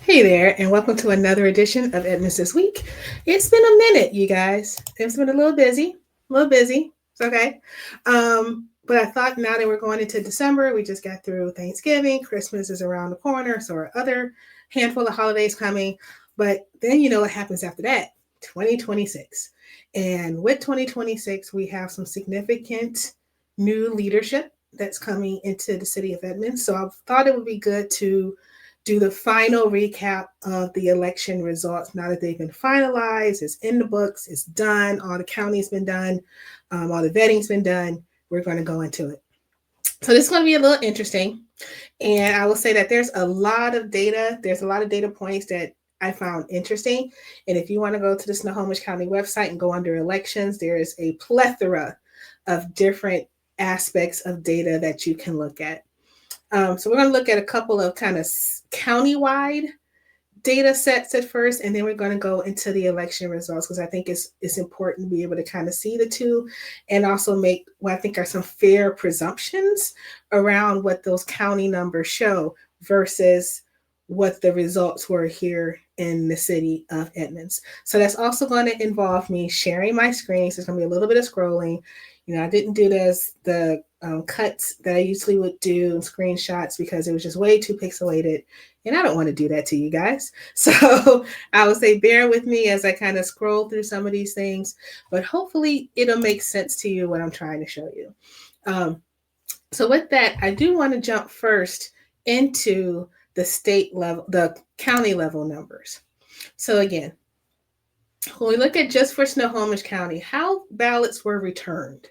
Hey there, and welcome to another edition of Edmonds This Week. It's been a minute, you guys. It's been a little busy, a little busy. It's okay. But I thought now that we're going into December, we just got through Thanksgiving, Christmas is around the corner, so our other handful of holidays coming. But then you know what happens after that 2026. And with 2026, we have some significant new leadership that's coming into the city of Edmonds. So I thought it would be good to do the final recap of the election results now that they've been finalized. It's in the books, it's done, all the county's been done, all the vetting's been done. We're going to go into it. So this is going to be a little interesting. And I will say that there's a lot of data, there's a lot of data points that I found interesting. And if you want to go to the Snohomish County website and go under elections, there is a plethora of different aspects of data that you can look at. So we're going to look at a couple of kind of county-wide data sets at first, and then we're going to go into the election results because I think it's important to be able to kind of see the two and also make what I think are some fair presumptions around what those county numbers show versus what the results were here in the city of Edmonds. So that's also going to involve me sharing my screen. So it's going to be a little bit of scrolling. You know, I didn't do the cuts that I usually would do and screenshots because it was just way too pixelated. And I don't want to do that to you guys. So I would say bear with me as I kind of scroll through some of these things, but hopefully it'll make sense to you what I'm trying to show you. So with that, I do want to jump first into the state level, the county level numbers. So again, when we look at just for Snohomish County, how ballots were returned.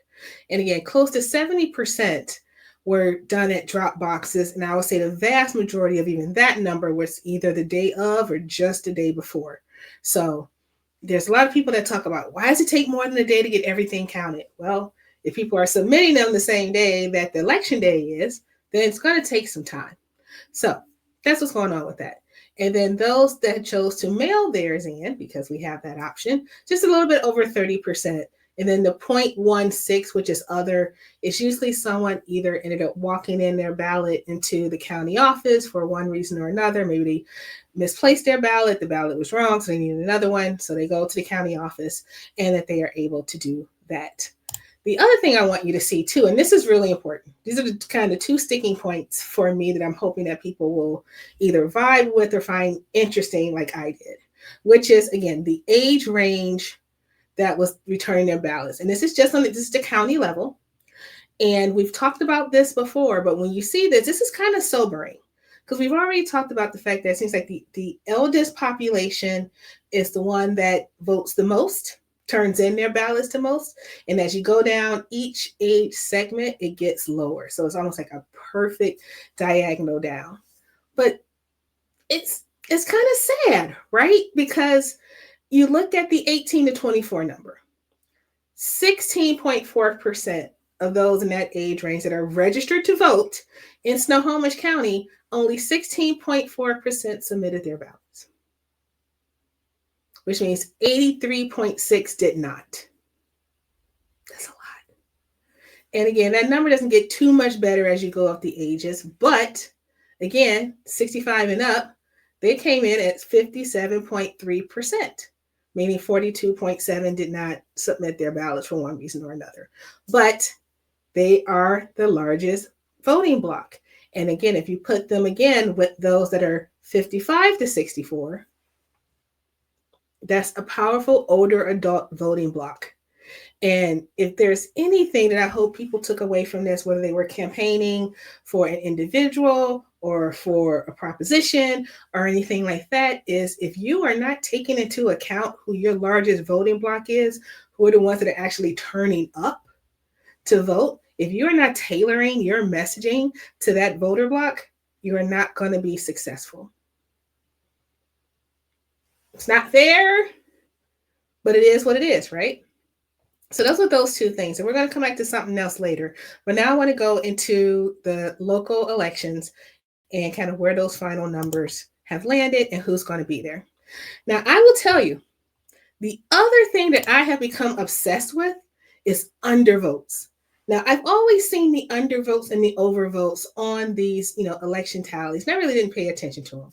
And again, close to 70% were done at drop boxes. And I would say the vast majority of even that number was either the day of or just the day before. So there's a lot of people that talk about why does it take more than a day to get everything counted? Well, if people are submitting them the same day that the election day is, then it's going to take some time. So that's what's going on with that. And then those that chose to mail theirs in, because we have that option, just a little bit over 30%. And then the 0.16, which is other, it's usually someone either ended up walking in their ballot into the county office for one reason or another. Maybe they misplaced their ballot, the ballot was wrong, so they needed another one. So they go to the county office and that they are able to do that. The other thing I want you to see too, and this is really important, these are the kind of two sticking points for me that I'm hoping that people will either vibe with or find interesting like I did, which is, again, the age range that was returning their ballots. And this is just on this is the county level. And we've talked about this before, but when you see this is kind of sobering because we've already talked about the fact that it seems like the eldest population is the one that votes the most, turns in their ballots the most. And as you go down each age segment, it gets lower. So it's almost like a perfect diagonal down. But it's kind of sad, right? Because you look at the 18 to 24 number, 16.4% of those in that age range that are registered to vote in Snohomish County, only 16.4% submitted their ballots, which means 83.6 did not. That's a lot. And again, that number doesn't get too much better as you go up the ages, but again, 65 and up, they came in at 57.3%. Meaning 42.7 did not submit their ballots for one reason or another. But they are the largest voting bloc. And again, if you put them again with those that are 55 to 64, that's a powerful older adult voting bloc. And if there's anything that I hope people took away from this, whether they were campaigning for an individual or for a proposition or anything like that, is if you are not taking into account who your largest voting bloc is, who are the ones that are actually turning up to vote, if you're not tailoring your messaging to that voter bloc, you are not going to be successful. It's not fair, but it is what it is, right? So those are those two things. And we're going to come back to something else later. But now I want to go into the local elections and kind of where those final numbers have landed and who's going to be there. Now, I will tell you, the other thing that I have become obsessed with is undervotes. Now, I've always seen the undervotes and the overvotes on these, election tallies, and I really didn't pay attention to them.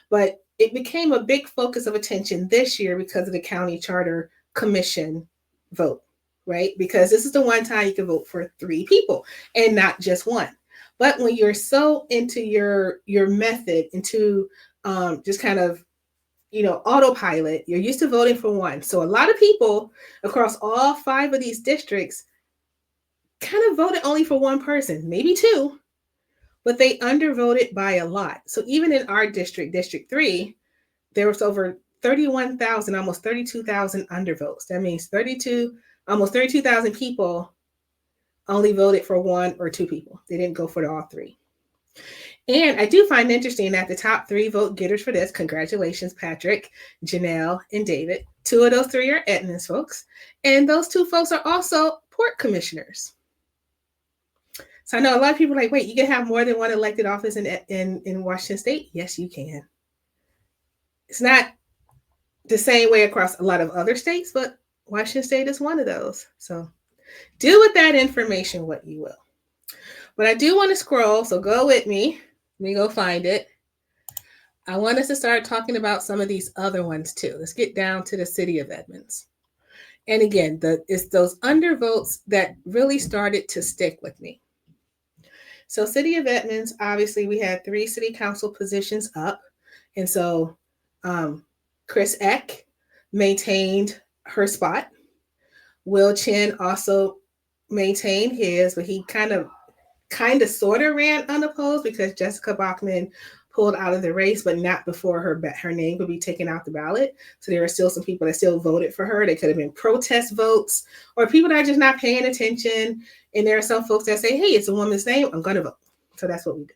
But it became a big focus of attention this year because of the county charter commission vote, right? Because this is the one time you can vote for 3 people and not just one. But when you're so into your method, into just kind of autopilot, you're used to voting for one. So a lot of people across all 5 of these districts kind of voted only for one person, maybe 2, but they undervoted by a lot. So even in our district, District 3, there was over 31,000, almost 32,000 undervotes. That means almost 32,000 people only voted for 1 or 2 people. They didn't go for all 3. And I do find interesting that the top 3 vote getters for this, congratulations, Patrick, Janelle, and David. 2 of those 3 are Edmonds folks. And those 2 folks are also port commissioners. So I know a lot of people are like, wait, you can have more than one elected office in Washington State? Yes, you can. It's not the same way across a lot of other states, but Washington State is one of those. So do with that information what you will. But I do want to scroll, so go with me. Let me go find it. I want us to start talking about some of these other ones too. Let's get down to the city of Edmonds. And again, it's those undervotes that really started to stick with me. So city of Edmonds, obviously we had 3 city council positions up. And so Chris Eck maintained her spot. Will Chin also maintained his, but he kind of sort of ran unopposed because Jessica Bachman pulled out of the race, but not before her name would be taken out the ballot. So there are still some people that still voted for her. They could have been protest votes or people that are just not paying attention. And there are some folks that say, hey, it's a woman's name, I'm going to vote. So that's what we do.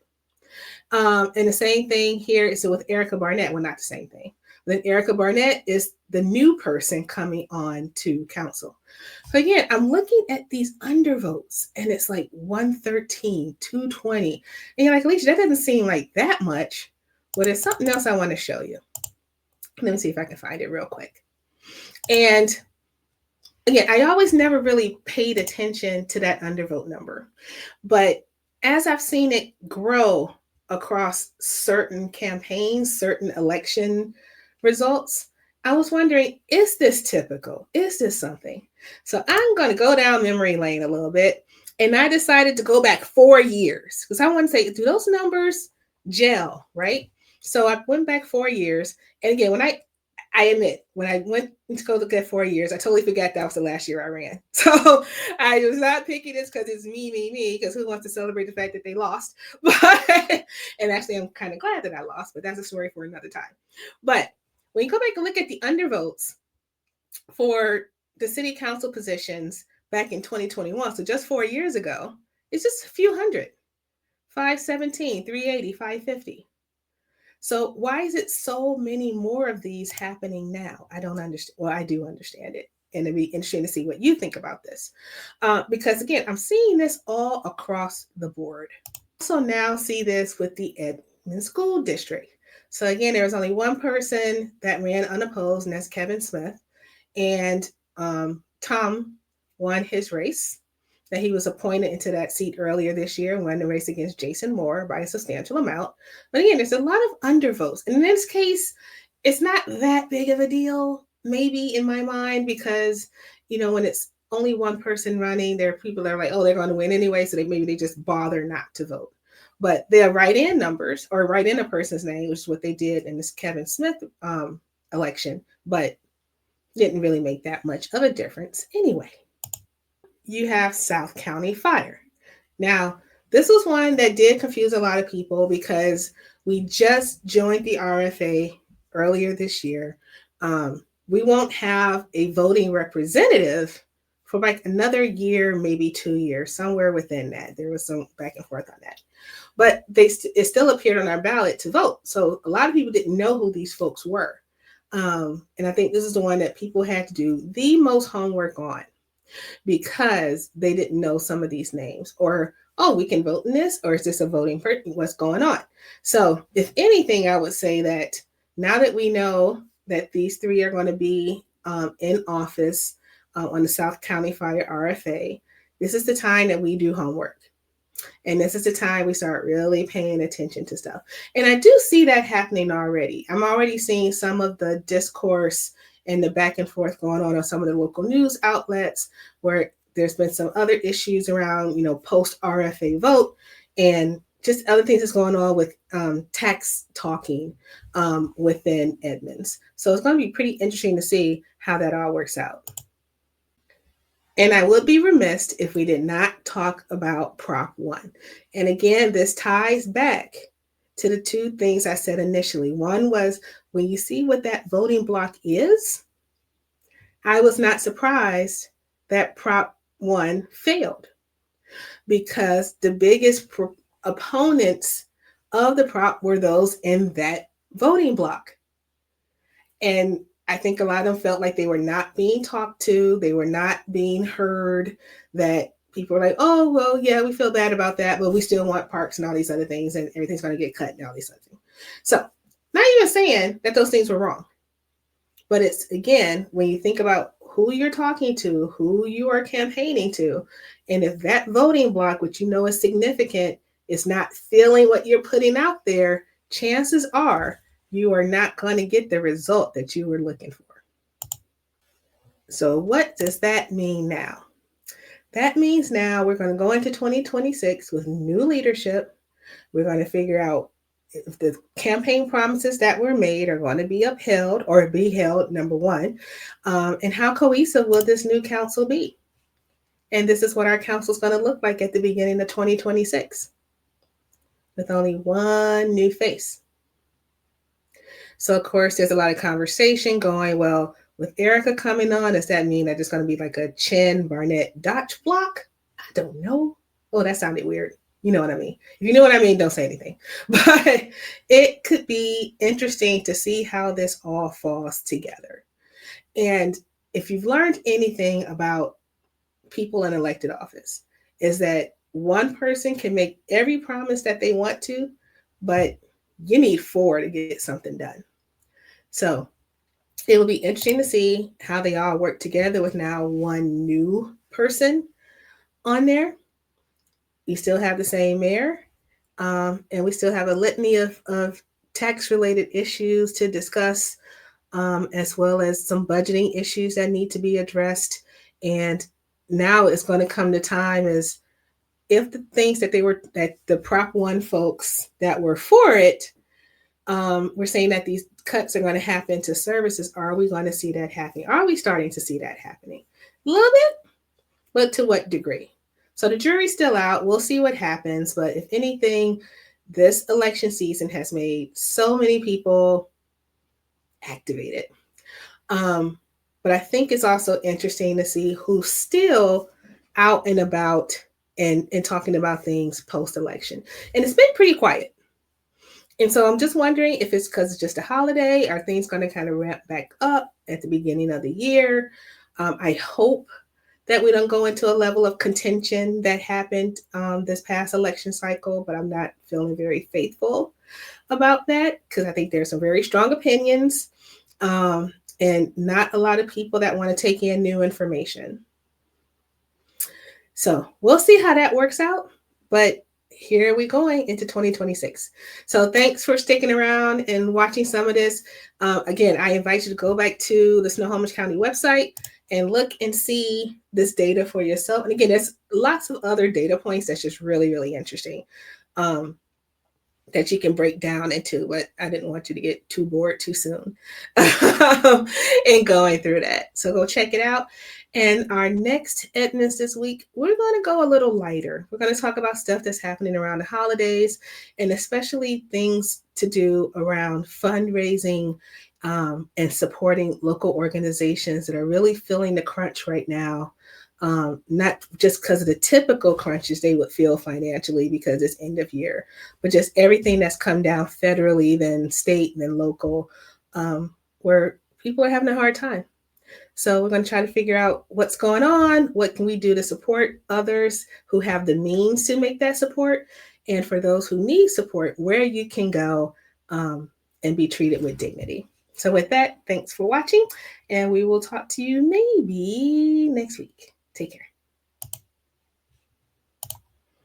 And the same thing here is with Erica Barnett. Well, not the same thing. Then Erica Barnett is the new person coming on to council. So again, I'm looking at these undervotes and it's like 113, 220. And you're like, Alicia, that doesn't seem like that much. But there's something else I want to show you. Let me see if I can find it real quick. And again, I always never really paid attention to that undervote number. But as I've seen it grow across certain campaigns, certain election results, I was wondering, is this typical? Is this something? So I'm going to go down memory lane a little bit. And I decided to go back 4 years because I want to say, do those numbers gel, right? So I went back 4 years. And again, when I admit, when I went to go look at 4 years, I totally forgot that was the last year I ran. So I was not picking this because it's me, because who wants to celebrate the fact that they lost? But, and actually, I'm kind of glad that I lost, but that's a story for another time. But when you go back and look at the undervotes for the city council positions back in 2021, so just 4 years ago, it's just a few hundred, 517, 380, 550. So why is it so many more of these happening now? I don't understand. Well, I do understand it. And it'd be interesting to see what you think about this. Because again, I'm seeing this all across the board. Also now see this with the Edmonds School District. So again, there was only one person that ran unopposed, and that's Kevin Smith. And Tom won his race. That he was appointed into that seat earlier this year and won the race against Jason Moore by a substantial amount. But again, there's a lot of undervotes. And in this case, it's not that big of a deal, maybe in my mind, because, when it's only one person running, there are people that are like, oh, they're going to win anyway. So maybe they just bother not to vote. But they'll write in numbers or write in a person's name, which is what they did in this Kevin Smith election, but didn't really make that much of a difference anyway. You have South County Fire. Now, this was one that did confuse a lot of people because we just joined the RFA earlier this year. We won't have a voting representative for like another year, maybe 2 years, somewhere within that. There was some back and forth on that. But it still appeared on our ballot to vote. So a lot of people didn't know who these folks were. And I think this is the one that people had to do the most homework on, because they didn't know some of these names, or, oh, we can vote in this, or is this a voting person? What's going on? So if anything, I would say that now that we know that these 3 are going to be in office on the South County Fire RFA, this is the time that we do homework. And this is the time we start really paying attention to stuff. And I do see that happening already. I'm already seeing some of the discourse and the back and forth going on some of the local news outlets where there's been some other issues around, post RFA vote and just other things that's going on with tax talking within Edmonds. So it's going to be pretty interesting to see how that all works out. And I would be remiss if we did not talk about Prop 1. And again, this ties back to the two things I said initially. One was when you see what that voting block is, I was not surprised that Prop 1 failed because the biggest opponents of the prop were those in that voting block. And I think a lot of them felt like they were not being talked to, they were not being heard, that people were like, oh, well, yeah, we feel bad about that, but we still want parks and all these other things, and everything's going to get cut and all these other things. So, not even saying that those things were wrong. But it's, again, when you think about who you're talking to, who you are campaigning to, and if that voting block, which you know is significant, is not feeling what you're putting out there, chances are you are not going to get the result that you were looking for. So what does that mean now? That means now we're going to go into 2026 with new leadership. We're going to figure out if the campaign promises that were made are going to be upheld or be held, number one, and how cohesive will this new council be? And this is what our council is going to look like at the beginning of 2026, with only one new face. So, of course, there's a lot of conversation going, well, with Erica coming on, does that mean that it's going to be like a Chen Barnett Dotch block? I don't know. Oh, that sounded weird. You know what I mean. If you know what I mean, don't say anything. But it could be interesting to see how this all falls together. And if you've learned anything about people in elected office, is that one person can make every promise that they want to, but you need four to get something done. So it will be interesting to see how they all work together with now one new person on there. We still have the same mayor, and we still have a litany of tax-related issues to discuss, as well as some budgeting issues that need to be addressed. And now it's going to come to time as if the things that the Prop 1 folks that were for it, we're saying that these cuts are going to happen to services. Are we going to see that happening? Are we starting to see that happening? A little bit, but to what degree? So the jury's still out. We'll see what happens. But if anything, this election season has made so many people activated. But I think it's also interesting to see who's still out and about and talking about things post-election. And it's been pretty quiet. And so I'm just wondering if it's because it's just a holiday. Are things going to kind of ramp back up at the beginning of the year? I hope that we don't go into a level of contention that happened this past election cycle, but I'm not feeling very faithful about that because I think there's some very strong opinions and not a lot of people that want to take in new information. So we'll see how that works out, but here we going into 2026. So thanks for sticking around and watching some of this. Again, I invite you to go back to the Snohomish County website and look and see this data for yourself. And again, there's lots of other data points that's just really, really interesting that you can break down into, but I didn't want you to get too bored too soon in going through that. So go check it out. And our next Edmonds This Week, we're going to go a little lighter. We're going to talk about stuff that's happening around the holidays, and especially things to do around fundraising and supporting local organizations that are really feeling the crunch right now. Not just because of the typical crunches they would feel financially because it's end of year, but just everything that's come down federally, then state, then local, where people are having a hard time. So we're going to try to figure out what's going on, what can we do to support others who have the means to make that support, and for those who need support, where you can go and be treated with dignity. So with that, thanks for watching, and we will talk to you maybe next week. Take care.